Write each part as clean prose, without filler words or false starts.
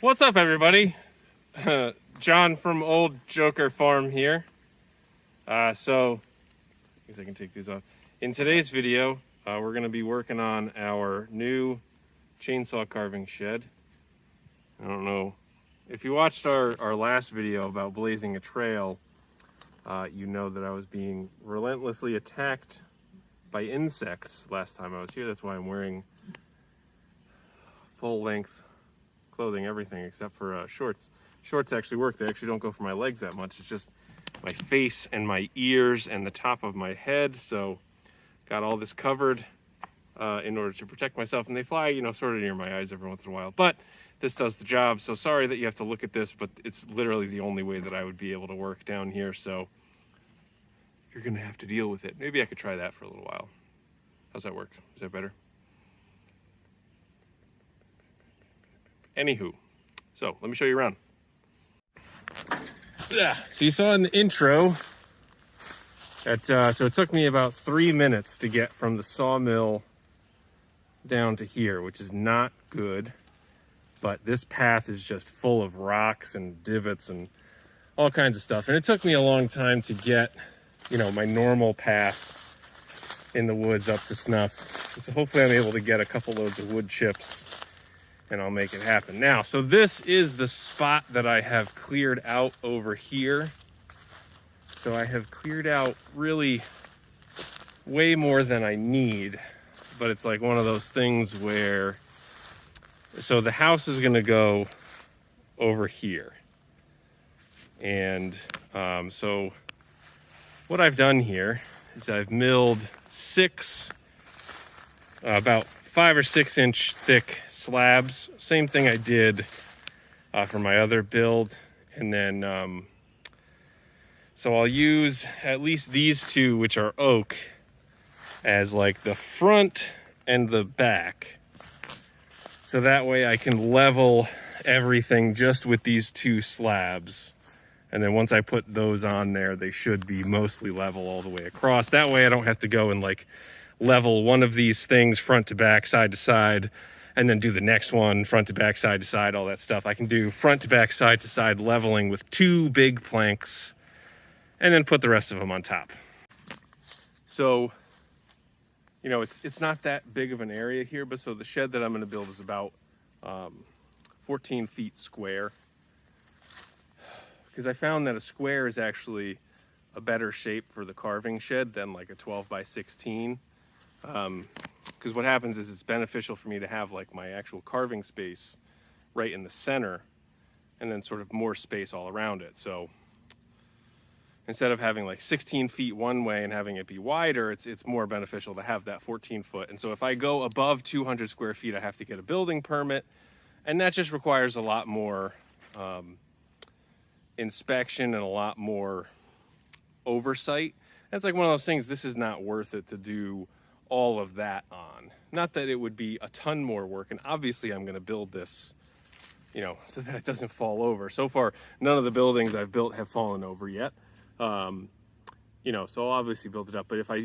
What's up, everybody? John from Old Joker Farm here. I guess I can take these off. In today's video, we're going to be working on our new chainsaw carving shed. I don't know if you watched our last video about blazing a trail, you know that I was being relentlessly attacked by insects last time I was here. That's why I'm wearing full-length clothing, everything except for shorts. Shorts actually work. They actually don't go for my legs that much. It's just my face and my ears and the top of my head. So got all this covered in order to protect myself. And they fly, you know, sort of near my eyes every once in a while. But this does the job. So sorry that you have to look at this, but it's literally the only way that I would be able to work down here. So you're going to have to deal with it. Maybe I could try that for a little while. How's that work? Is that better? Anywho, so let me show you around. So you saw in the intro that so it took me about 3 minutes to get from the sawmill down to here, which is not good. But this path is just full of rocks and divots and all kinds of stuff. And it took me a long time to get, you know, my normal path in the woods up to snuff. And so hopefully I'm able to get a couple loads of wood chips and I'll make it happen. Now, so this is the spot that I have cleared out over here. So I have cleared out really way more than I need, but it's like one of those things where, so the house is gonna go over here. And so what I've done here is I've milled about 5 or 6 inch thick slabs. Same thing I did for my other build. And then, so I'll use at least these two, which are oak, as like the front and the back. So that way I can level everything just with these 2 slabs. And then once I put those on there, they should be mostly level all the way across. That way I don't have to go and like level one of these things front to back, side to side, and then do the next one front to back, side to side, all that stuff. I can do front to back, side to side leveling with 2 big planks and then put the rest of them on top. So, you know, it's not that big of an area here, but so the shed that I'm going to build is about 14 feet square, because I found that a square is actually a better shape for the carving shed than like a 12 by 16. Because what happens is it's beneficial for me to have like my actual carving space right in the center and then sort of more space all around it. So instead of having like 16 feet one way and having it be wider, it's more beneficial to have that 14 foot. And so if I go above 200 square feet, I have to get a building permit, and that just requires a lot more inspection and a lot more oversight. And it's like one of those things, this is not worth it to do all of that on. Not that it would be a ton more work, and obviously I'm going to build this, you know, so that it doesn't fall over. So far, none of the buildings I've built have fallen over yet. You know, so I'll obviously build it up. But if I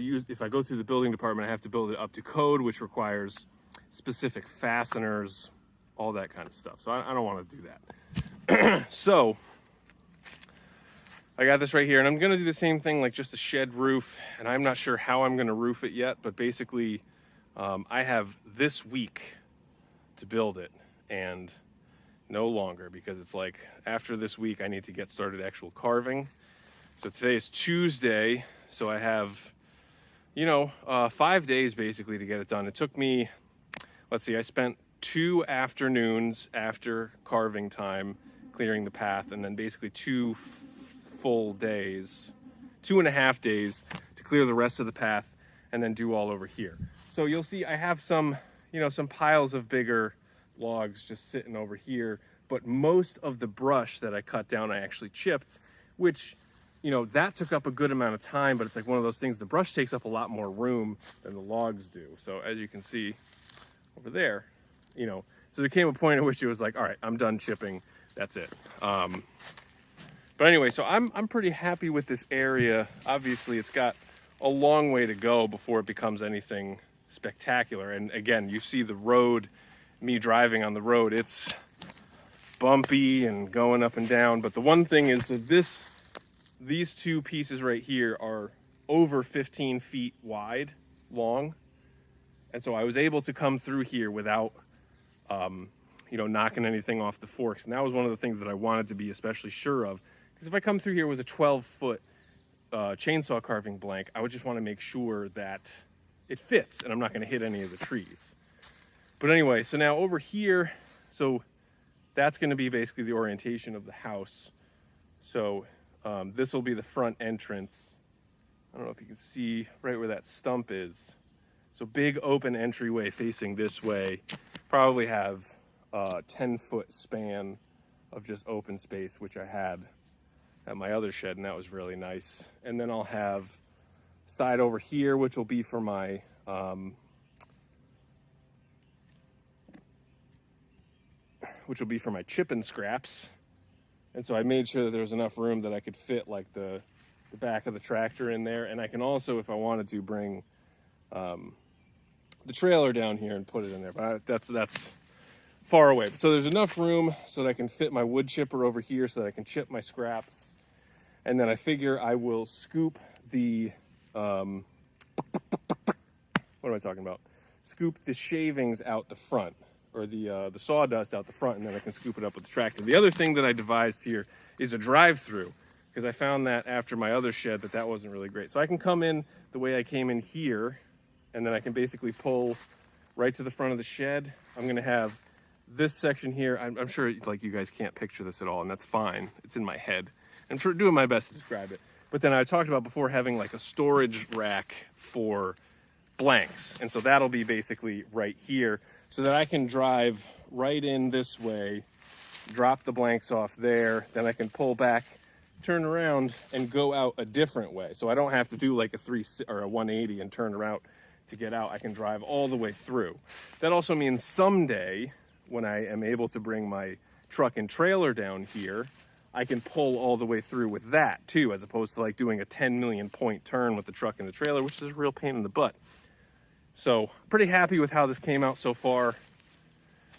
go through the building department, I have to build it up to code, which requires specific fasteners, all that kind of stuff. So I don't want to do that. So I got this right here, and I'm gonna do the same thing, like just a shed roof, and I'm not sure how I'm gonna roof it yet, but basically I have this week to build it, and no longer, because it's like after this week I need to get started actual carving. So today is Tuesday, so I have, you know, 5 days basically to get it done. It took me, let's see, I spent 2 afternoons after carving time clearing the path, and then basically 2 full days, 2.5 days to clear the rest of the path and then do all over here. So you'll see I have some, you know, some piles of bigger logs just sitting over here, but most of the brush that I cut down I actually chipped, which, you know, that took up a good amount of time, but it's like one of those things, the brush takes up a lot more room than the logs do. So as you can see over there, you know, so there came a point at which it was like, all right, I'm done chipping, that's it. But anyway, so I'm pretty happy with this area. Obviously, it's got a long way to go before it becomes anything spectacular. And again, you see the road, me driving on the road, it's bumpy and going up and down. But the one thing is that these two pieces right here are over 15 feet wide, long. And so I was able to come through here without, you know, knocking anything off the forks. And that was one of the things that I wanted to be especially sure of. Because if I come through here with a 12-foot chainsaw carving blank, I would just want to make sure that it fits and I'm not going to hit any of the trees. But anyway, so now over here, so that's going to be basically the orientation of the house. So this will be the front entrance. I don't know if you can see right where that stump is. So big open entryway facing this way. Probably have a 10-foot span of just open space, which I had at my other shed, and that was really nice. And then I'll have side over here, which will be for my chipping scraps. And so I made sure that there was enough room that I could fit like the back of the tractor in there. And I can also, if I wanted to, bring the trailer down here and put it in there. But that's far away. So there's enough room so that I can fit my wood chipper over here so that I can chip my scraps. And then I figure I will scoop the, what am I talking about? Scoop the shavings out the front, or the sawdust out the front, and then I can scoop it up with the tractor. The other thing that I devised here is a drive-through, because I found that after my other shed that wasn't really great. So I can come in the way I came in here, and then I can basically pull right to the front of the shed. I'm gonna have this section here. I'm sure like you guys can't picture this at all, and that's fine. It's in my head. I'm sure doing my best to describe it. But then I talked about before having like a storage rack for blanks. And so that'll be basically right here so that I can drive right in this way, drop the blanks off there, then I can pull back, turn around and go out a different way. So I don't have to do like a 180 and turn around to get out. I can drive all the way through. That also means someday when I am able to bring my truck and trailer down here, I can pull all the way through with that too, as opposed to like doing a 10 million point turn with the truck and the trailer, which is a real pain in the butt. So pretty happy with how this came out so far.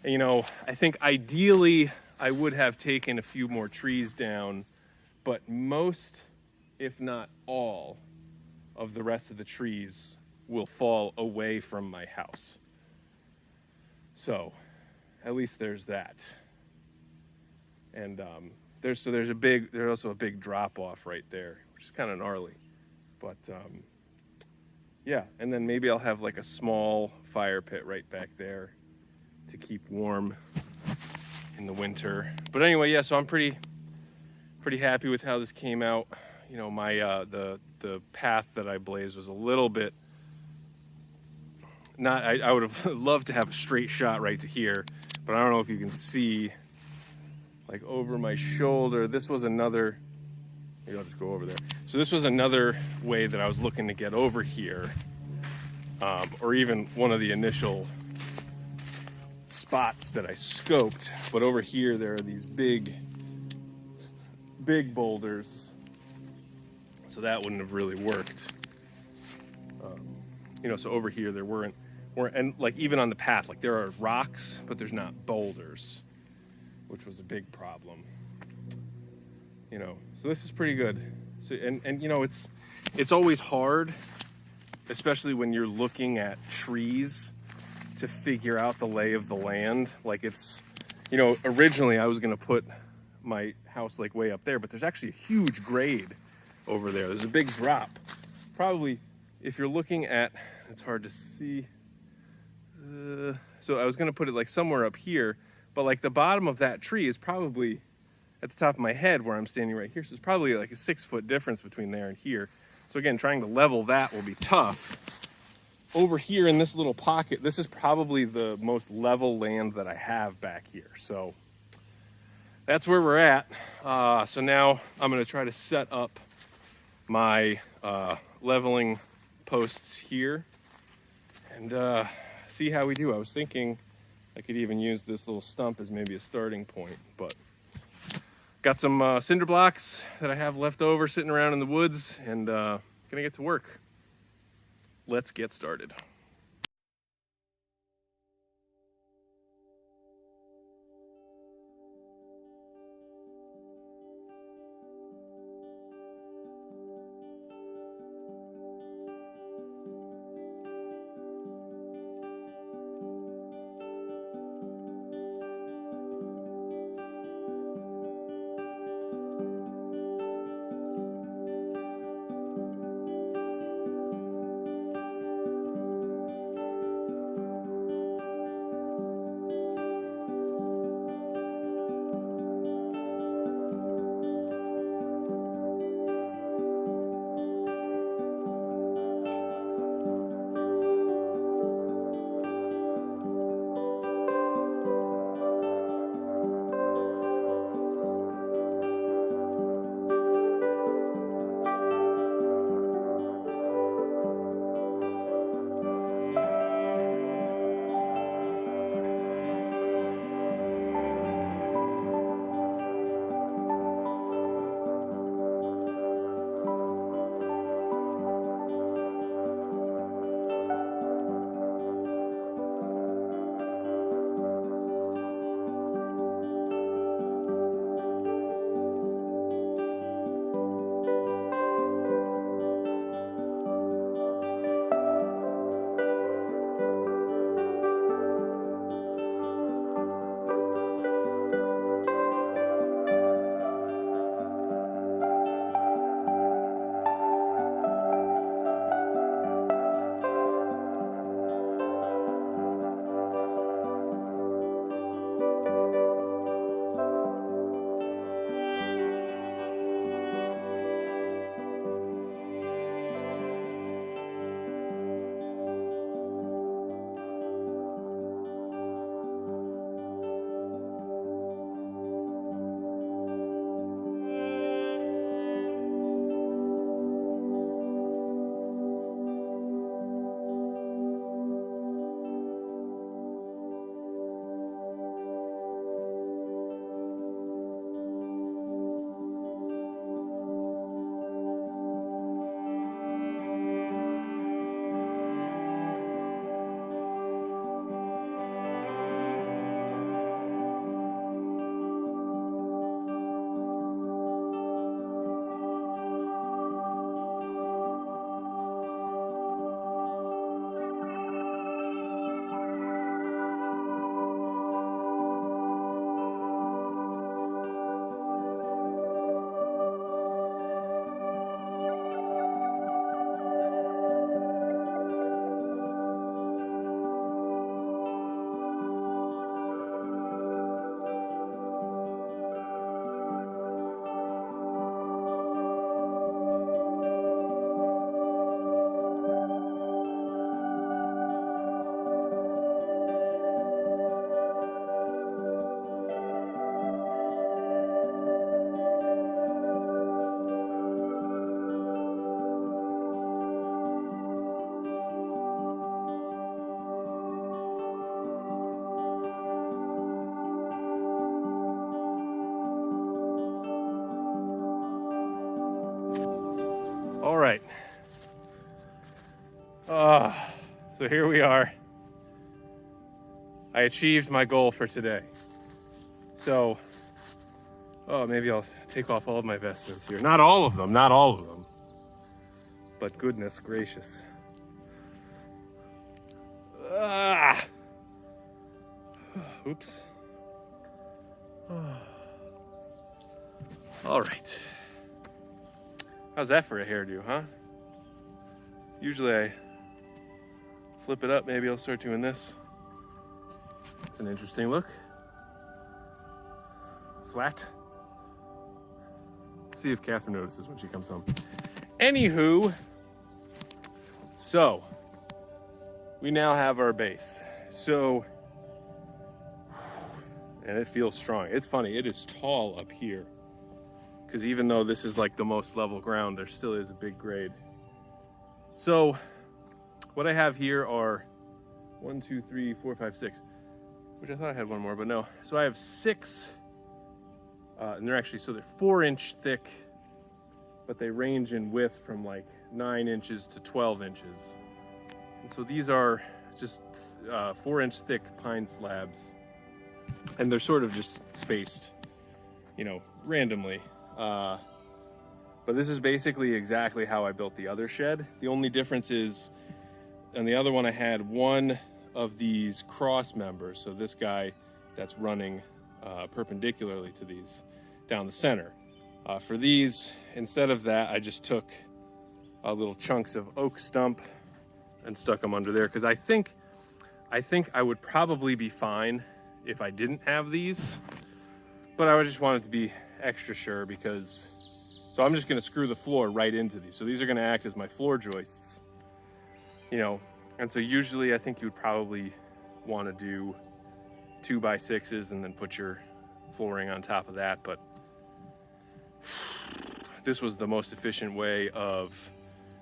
And, you know, I think ideally I would have taken a few more trees down, but most, if not all, of the rest of the trees will fall away from my house. So at least there's that. And there's also a big drop off right there, which is kind of gnarly. But yeah, and then maybe I'll have like a small fire pit right back there to keep warm in the winter. But anyway, yeah, so I'm pretty happy with how this came out. You know, my the path that I blazed was a little bit not, I would have loved to have a straight shot right to here, but I don't know if you can see like over my shoulder. This was another, maybe I'll just go over there. So this was another way that I was looking to get over here, or even one of the initial spots that I scoped. But over here, there are these big boulders. So that wouldn't have really worked. You know, so over here, there weren't, and like even on the path, like there are rocks, but there's not boulders, which was a big problem. You know, so this is pretty good. So, and you know, it's always hard, especially when you're looking at trees, to figure out the lay of the land. Like it's, you know, originally I was gonna put my house like way up there, but there's actually a huge grade over there. There's a big drop. Probably, if you're looking at, it's hard to see. So I was gonna put it like somewhere up here, but like the bottom of that tree is probably at the top of my head where I'm standing right here. So it's probably like a 6-foot difference between there and here. So again, trying to level that will be tough. Over here in this little pocket, this is probably the most level land that I have back here. So that's where we're at. So now I'm gonna try to set up my leveling posts here and see how we do. I was thinking I could even use this little stump as maybe a starting point, but got some cinder blocks that I have left over sitting around in the woods, and gonna get to work. Let's get started. So here we are. I achieved my goal for today. So, oh, maybe I'll take off all of my vestments here. Not all of them, not all of them. But goodness gracious. Ah. Oops. All right. How's that for a hairdo, huh? Usually I flip it up. Maybe I'll start doing this. It's an interesting look. Flat. Let's see if Catherine notices when she comes home. Anywho, so we now have our base. So, and it feels strong. It's funny, it is tall up here. Because even though this is like the most level ground, there still is a big grade. So what I have here are 1, 2, 3, 4, 5, 6, which I thought I had one more, but no. So I have 6, and they're 4-inch thick, but they range in width from like 9 inches to 12 inches. And so these are just 4-inch thick pine slabs, and they're sort of just spaced, you know, randomly. But this is basically exactly how I built the other shed. The only difference is, on the other one I had one of these cross members, so this guy that's running perpendicularly to these down the center. For these, instead of that, I just took little chunks of oak stump and stuck them under there, because I think I would probably be fine if I didn't have these, but I just wanted to be extra sure, because so I'm just going to screw the floor right into these. So these are going to act as my floor joists, you know. And so usually I think you would probably want to do 2x6s and then put your flooring on top of that. But this was the most efficient way of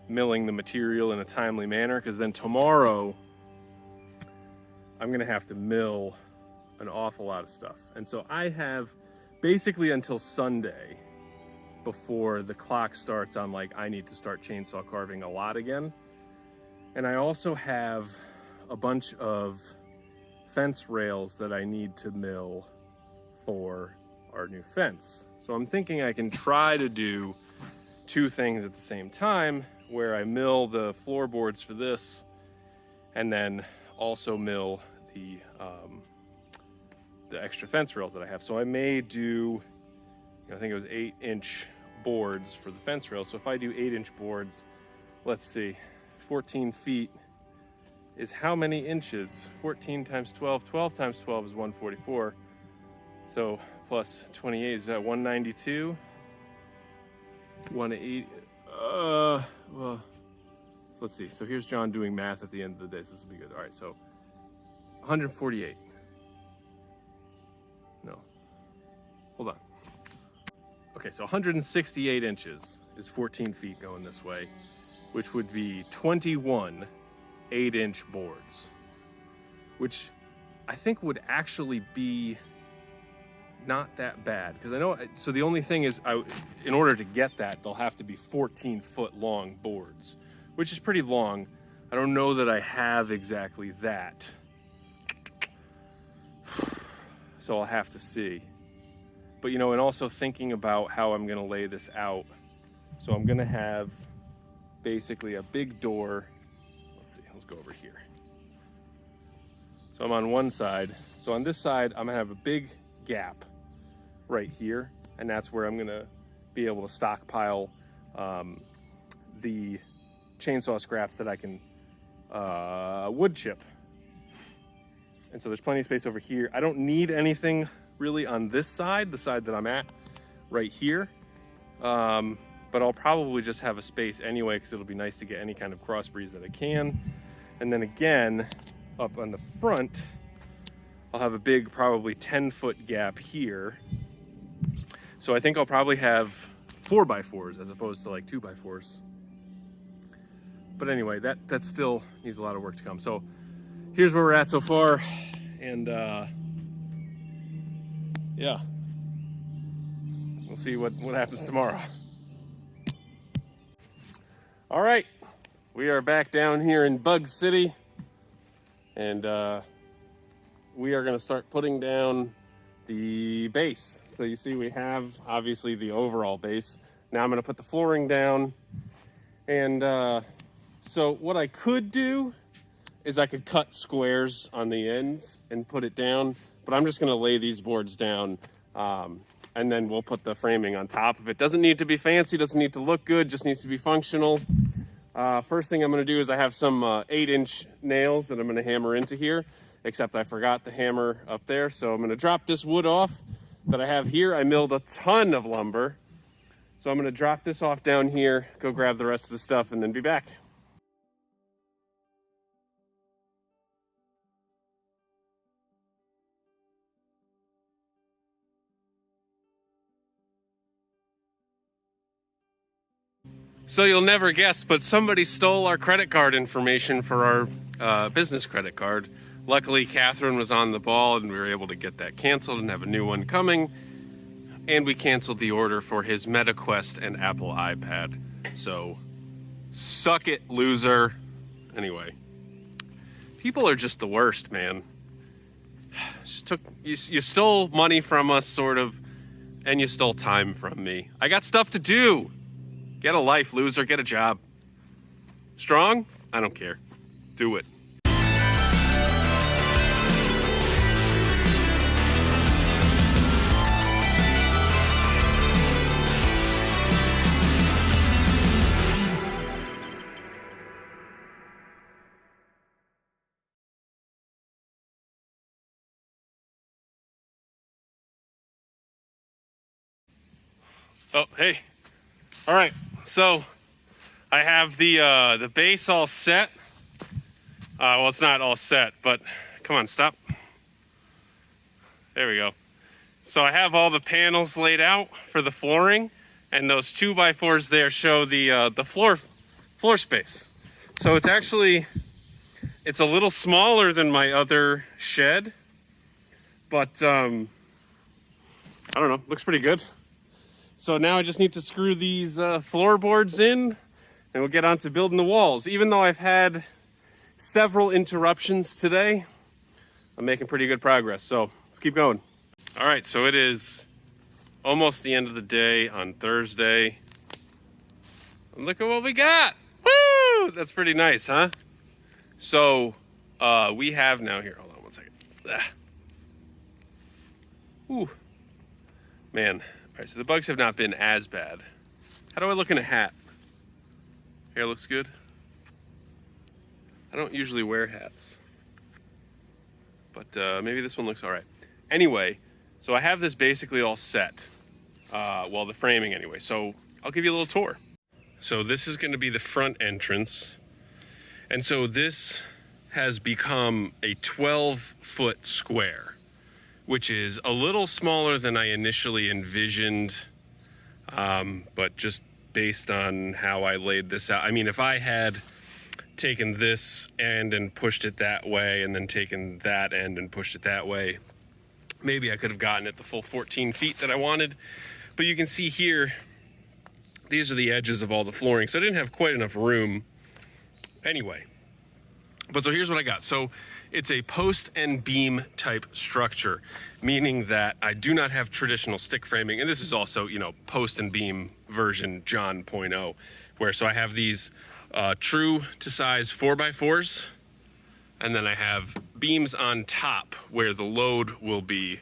milling the material in a timely manner, because then tomorrow I'm going to have to mill an awful lot of stuff. And so I have basically until Sunday before the clock starts on like I need to start chainsaw carving a lot again. And I also have a bunch of fence rails that I need to mill for our new fence. So I'm thinking I can try to do 2 things at the same time, where I mill the floorboards for this and then also mill the extra fence rails that I have. So I may do, I think it was 8-inch boards for the fence rails. So if I do 8-inch boards, let's see, 14 feet is how many inches? 14 times 12, 12 times 12 is 144. So plus 28, is that 192? 180, well, so let's see. So here's John doing math at the end of the day, so this will be good. All right, so 148. No, hold on. Okay, so 168 inches is 14 feet going this way, which would be 21 8-inch boards, which I think would actually be not that bad, because I know, so the only thing is, in order to get that, they'll have to be 14-foot long boards, which is pretty long. I don't know that I have exactly that, so I'll have to see. But you know, and also thinking about how I'm gonna lay this out. So I'm gonna have basically a big door. Let's see, let's go over here. So I'm on one side. So on this side, I'm gonna have a big gap right here, and that's where I'm gonna be able to stockpile the chainsaw scraps that I can wood chip. And so there's plenty of space over here. I don't need anything really on this side, the side that I'm at right here. But I'll probably just have a space anyway, because it'll be nice to get any kind of cross breeze that I can. And then again, up on the front, I'll have a big, probably 10-foot gap here. So I think I'll probably have 4x4s as opposed to like 2x4s. But anyway, that still needs a lot of work to come. So here's where we're at so far. And yeah, we'll see what happens tomorrow. All right, we are back down here in Bug City. And we are going to start putting down the base. So you see we have obviously the overall base. Now I'm going to put the flooring down. And so what I could do is I could cut squares on the ends and put it down, but I'm just going to lay these boards down, and then we'll put the framing on top of it. Doesn't need to be fancy, doesn't need to look good, just needs to be functional. First thing I'm going to do is I have some 8-inch nails that I'm going to hammer into here, except I forgot the hammer up there. So I'm going to drop this wood off that I have here. I milled a ton of lumber. So I'm going to drop this off down here, go grab the rest of the stuff, and then be back. So you'll never guess, but somebody stole our credit card information for our business credit card. Luckily, Catherine was on the ball and we were able to get that canceled and have a new one coming. And we canceled the order for his MetaQuest and Apple iPad. So, suck it, loser. Anyway, people are just the worst, man. You stole money from us, sort of, and you stole time from me. I got stuff to do. Get a life, loser. Get a job. Strong? I don't care. Do it. Oh, hey. All right. So I have the base all set. Well, it's not all set, but come on, stop. There we go. So I have all the panels laid out for the flooring, and those 2x4s there show the floor space. So it's a little smaller than my other shed, but I don't know, looks pretty good. So now I just need to screw these floorboards in, and we'll get on to building the walls. Even though I've had several interruptions today, I'm making pretty good progress. So let's keep going. All right, so it is almost the end of the day on Thursday. And look at what we got. Woo! That's pretty nice, huh? So we have now here, hold on one second. Ooh, man. All right, so the bugs have not been as bad. How do I look in a hat? Hair looks good. I don't usually wear hats, but maybe this one looks all right. Anyway, so I have this basically all set. Well, the framing anyway. So I'll give you a little tour. So this is going to be the front entrance. And so this has become a 12-foot square, which is a little smaller than I initially envisioned, but just based on how I laid this out. I mean, if I had taken this end and pushed it that way, and then taken that end and pushed it that way, maybe I could have gotten it the full 14 feet that I wanted. But you can see here, these are the edges of all the flooring, so I didn't have quite enough room anyway. But so here's what I got. So it's a post and beam type structure, meaning that I do not have traditional stick framing. And this is also, post and beam version John 0.0, where so I have these true to size 4x4s, and then I have beams on top where the load will be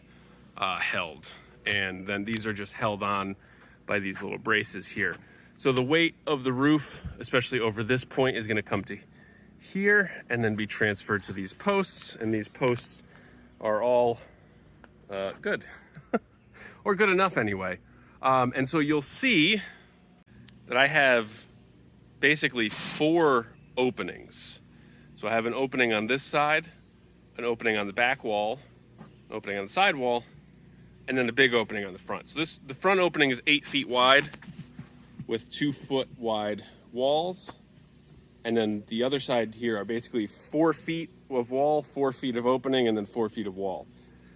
held. And then these are just held on by these little braces here. So the weight of the roof, especially over this point, is gonna come to here and then be transferred to these posts, and these posts are all good or good enough anyway. And so you'll see that I have basically 4 openings. So I have an opening on this side, an opening on the back wall, an opening on the side wall, and then a big opening on the front. So the front opening is 8 feet wide with 2-foot wide walls. And then the other side here are basically 4 feet of wall, 4 feet of opening, and then 4 feet of wall.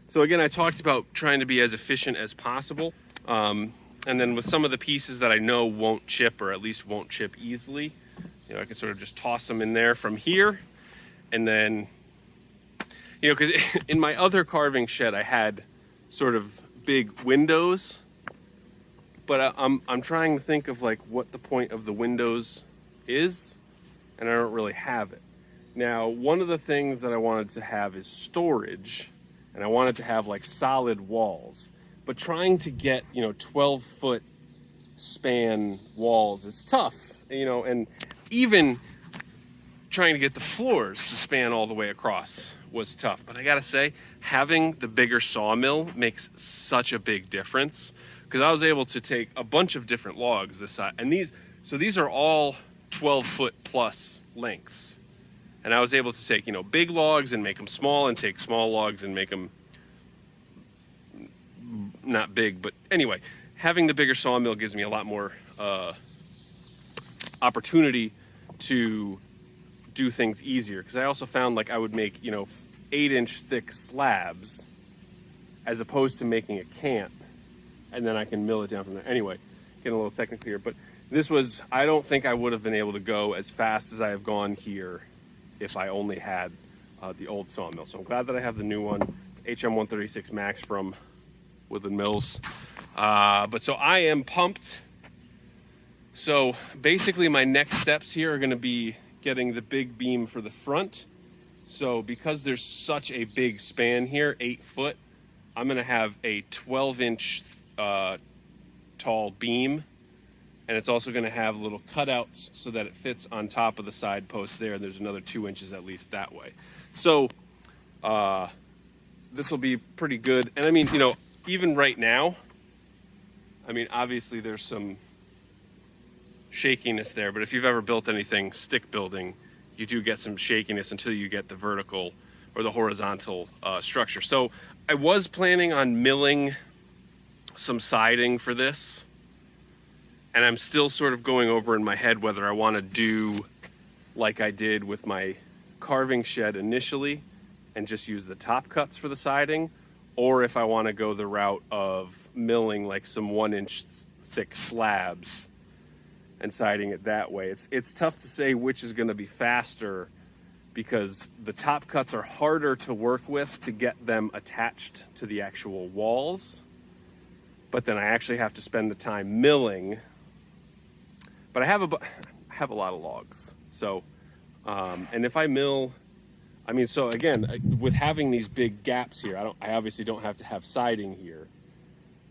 So again, I talked about trying to be as efficient as possible. And then with some of the pieces that I know won't chip, or at least won't chip easily, I can sort of just toss them in there from here, and then You know, because in my other carving shed, I had sort of big windows, but I'm trying to think of like what the point of the windows is, and I don't really have it. Now, one of the things that I wanted to have is storage, and I wanted to have like solid walls, but trying to get, 12-foot span walls is tough, and even trying to get the floors to span all the way across was tough. But I gotta say, having the bigger sawmill makes such a big difference, because I was able to take a bunch of different logs this side, and these are all 12-foot plus lengths. And I was able to take, big logs and make them small, and take small logs and make them not big. But anyway, having the bigger sawmill gives me a lot more opportunity to do things easier. Because I also found like I would make, 8-inch thick slabs as opposed to making a cant, and then I can mill it down from there. Anyway, getting a little technical here, but this was, I don't think I would have been able to go as fast as I have gone here if I only had the old sawmill. So I'm glad that I have the new one, HM136 Max from Woodland Mills. But so I am pumped. So basically my next steps here are gonna be getting the big beam for the front. So because there's such a big span here, 8 foot, I'm gonna have a 12-inch tall beam. And it's also gonna have little cutouts so that it fits on top of the side post there. And there's another 2 inches at least that way. So this will be pretty good. And I mean, even right now, I mean, obviously there's some shakiness there, but if you've ever built anything stick building, you do get some shakiness until you get the vertical or the horizontal structure. So I was planning on milling some siding for this, and I'm still sort of going over in my head whether I want to do like I did with my carving shed initially and just use the top cuts for the siding, or if I want to go the route of milling like some 1-inch thick slabs and siding it that way. It's tough to say which is going to be faster, because the top cuts are harder to work with to get them attached to the actual walls, but then I actually have to spend the time milling. But I have a lot of logs, so and if I mill, I mean, so again, with having these big gaps here, I obviously don't have to have siding here.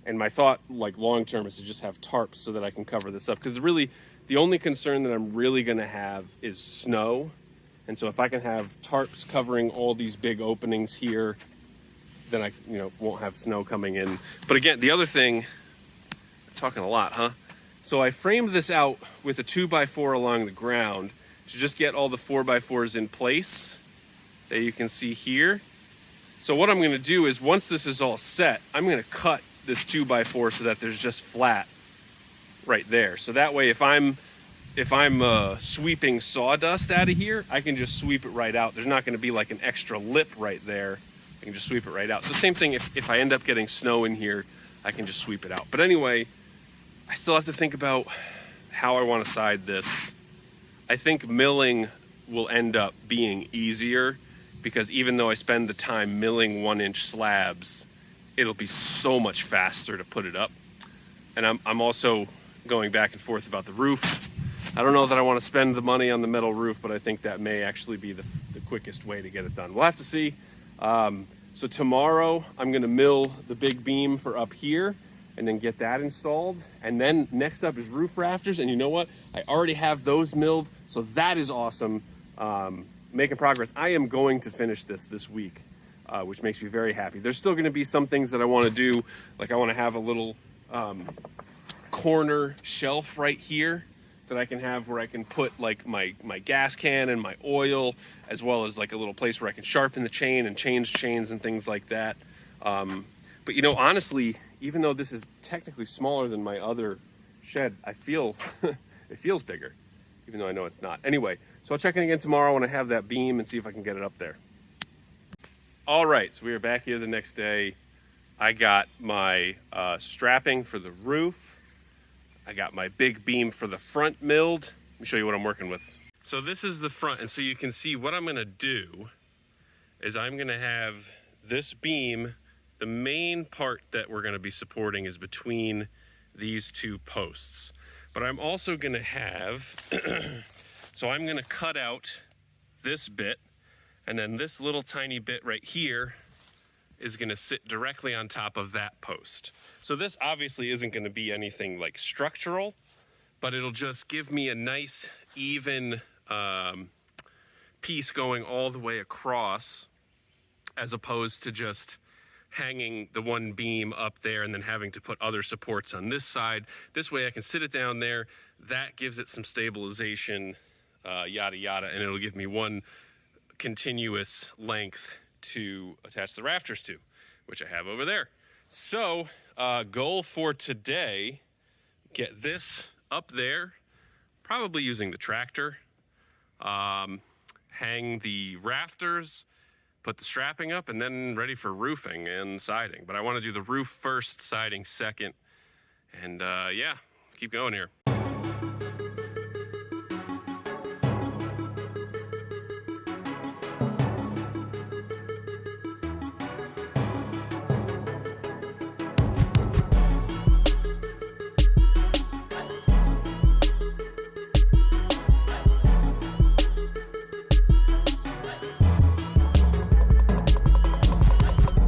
And my thought, like long term, is to just have tarps so that I can cover this up. Because really, the only concern that I'm really going to have is snow. And so if I can have tarps covering all these big openings here, then I won't have snow coming in. But again, the other thing, I'm talking a lot, huh? So I framed this out with a 2x4 along the ground to just get all the 4x4s in place that you can see here. So what I'm going to do is, once this is all set, I'm going to cut this 2x4 so that there's just flat right there. So that way, if I'm sweeping sawdust out of here, I can just sweep it right out. There's not going to be like an extra lip right there. I can just sweep it right out. So same thing, if I end up getting snow in here, I can just sweep it out. But anyway, I still have to think about how I want to side this. I think milling will end up being easier, because even though I spend the time milling 1-inch slabs, it'll be so much faster to put it up. And I'm also going back and forth about the roof. I don't know that I want to spend the money on the metal roof, but I think that may actually be the quickest way to get it done. We'll have to see. So tomorrow I'm going to mill the big beam for up here and then get that installed. And then next up is roof rafters. And you know what? I already have those milled, so that is awesome. Making progress. I am going to finish this week, which makes me very happy. There's still going to be some things that I want to do. Like I want to have a little corner shelf right here that I can have where I can put like my gas can and my oil, as well as like a little place where I can sharpen the chain and change chains and things like that. But honestly, even though this is technically smaller than my other shed, I feel it feels bigger, even though I know it's not. Anyway, so I'll check in again tomorrow when I have that beam and see if I can get it up there. All right, so we are back here the next day. I got my strapping for the roof. I got my big beam for the front milled. Let me show you what I'm working with. So this is the front, and so you can see what I'm gonna do is I'm gonna have this beam, the main part that we're gonna be supporting is between these two posts. But I'm also gonna have, so I'm gonna cut out this bit, and then this little tiny bit right here is gonna sit directly on top of that post. So this obviously isn't gonna be anything like structural, but it'll just give me a nice even piece going all the way across, as opposed to just hanging the one beam up there and then having to put other supports on this side. This way I can sit it down there, that gives it some stabilization, yada yada, and it'll give me one continuous length to attach the rafters to, which I have over there. So goal for today, get this up there, probably using the tractor, hang the rafters, put the strapping up, and then ready for roofing and siding. But I want to do the roof first, siding second, and yeah, keep going here.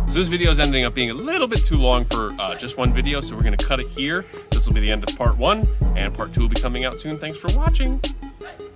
This video is ending up being a little bit too long for just one video, so we're going to cut it here. This will be the end of part 1, and part 2 will be coming out soon. Thanks for watching.